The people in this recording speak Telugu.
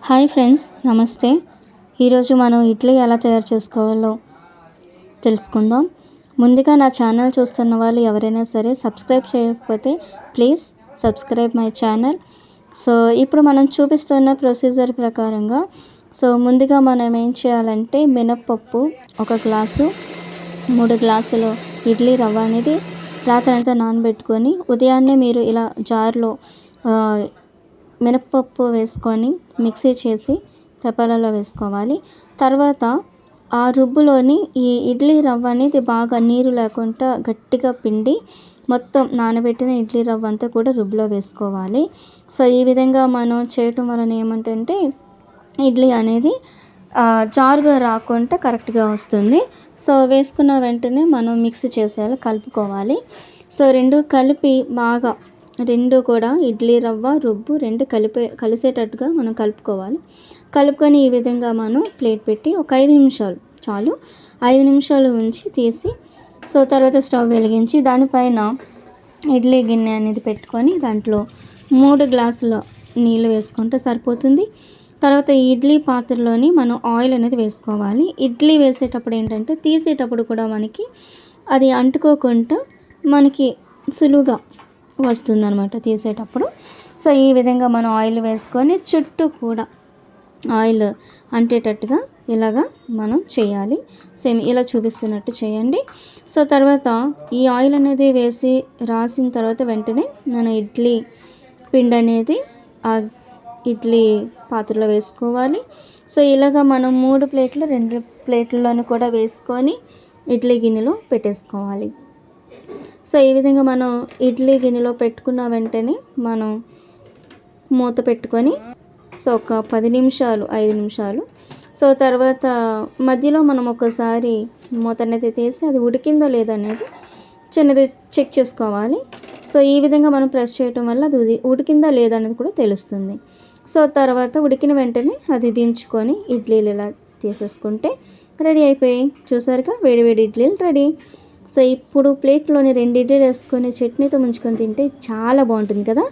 హాయ్ ఫ్రెండ్స్, నమస్తే. ఈరోజు మనం ఇడ్లీ ఎలా తయారు చేసుకోవాలో తెలుసుకుందాం. ముందుగా నా ఛానల్ చూస్తున్న వాళ్ళు ఎవరైనా సరే సబ్స్క్రైబ్ చేయకపోతే please subscribe my channel. So ఇప్పుడు మనం చూపిస్తున్న ప్రొసీజర్ ప్రకారంగా ముందుగా మనం ఏం చేయాలంటే మినప్పప్పు 1 గ్లాసు, 3 గ్లాసులు ఇడ్లీ రవ్వ అనేది రాత్రంతా నానబెట్టుకొని ఉదయాన్నే మీరు ఇలా జార్లో మినప్పప్పు వేసుకొని మిక్సీ చేసి తపాలలో వేసుకోవాలి. తర్వాత ఆ రుబ్బులోని ఈ ఇడ్లీ రవ్వ అనేది బాగా నీరు లేకుండా గట్టిగా పిండి మొత్తం నానబెట్టిన ఇడ్లీ రవ్వ అంతా కూడా రుబ్బులో వేసుకోవాలి. ఈ విధంగా మనం చేయటం వలన ఏమంటే ఇడ్లీ అనేది జారుగా రాకుండా కరెక్ట్గా వస్తుంది. వేసుకున్న వెంటనే మనం మిక్సీ చేసేయాలి, కలుపుకోవాలి. రెండు కలిపి బాగా రెండు కూడా ఇడ్లీ రవ్వ రుబ్బు రెండు కలిసేటట్టుగా మనం కలుపుకొని ఈ విధంగా మనం ప్లేట్ పెట్టి ఒక 5 నిమిషాలు చాలు, 5 నిమిషాలు ఉంచి తీసి తర్వాత స్టవ్ వెలిగించి దానిపైన ఇడ్లీ గిన్నె అనేది పెట్టుకొని దాంట్లో 3 గ్లాసుల నీళ్ళు వేసుకుంటే సరిపోతుంది. తర్వాత ఈ ఇడ్లీ పాత్రలోని మనం ఆయిల్ అనేది వేసుకోవాలి. ఇడ్లీ వేసేటప్పుడు ఏంటంటే తీసేటప్పుడు కూడా మనకి అది అంటుకోకుండా మనకి సులువుగా వస్తుందన్నమాట తీసేటప్పుడు. ఈ విధంగా మనం ఆయిల్ వేసుకొని చుట్టూ కూడా ఆయిల్ అంటేటట్టుగా ఇలాగా మనం చేయాలి. సేమ్ ఇలా చూపిస్తున్నట్టు చేయండి. తర్వాత ఈ ఆయిల్ అనేది వేసి రాసిన తర్వాత వెంటనే మనం ఇడ్లీ పిండి అనేది ఆ ఇడ్లీ పాత్రలో వేసుకోవాలి. ఇలాగా మనం 3 ప్లేట్లు 2 ప్లేట్లలోని కూడా వేసుకొని ఇడ్లీ గిన్నెలో పెట్టేసుకోవాలి. ఈ విధంగా మనం ఇడ్లీ గిన్నెలో పెట్టుకున్న వెంటనే మనం మూత పెట్టుకొని ఒక 10 నిమిషాలు 5 నిమిషాలు తర్వాత మధ్యలో మనం ఒకసారి మూత అనేది తీసి అది ఉడికిందో లేదో అనేది చిన్నది చెక్ చేసుకోవాలి. ఈ విధంగా మనం ప్రెస్ చేయటం వల్ల అది ఉడికిందా లేదా అనేది కూడా తెలుస్తుంది. తర్వాత ఉడికిన వెంటనే అది దించుకొని ఇడ్లీలు ఇలా తీసేసుకుంటే రెడీ అయిపోయి. చూసారుగా, వేడి ఇడ్లీలు రెడీ. ఇప్పుడు ప్లేట్లోని 2 ఇడ్లీలు వేసుకొని చట్నీతో ముంచుకొని తింటే చాలా బాగుంటుంది కదా.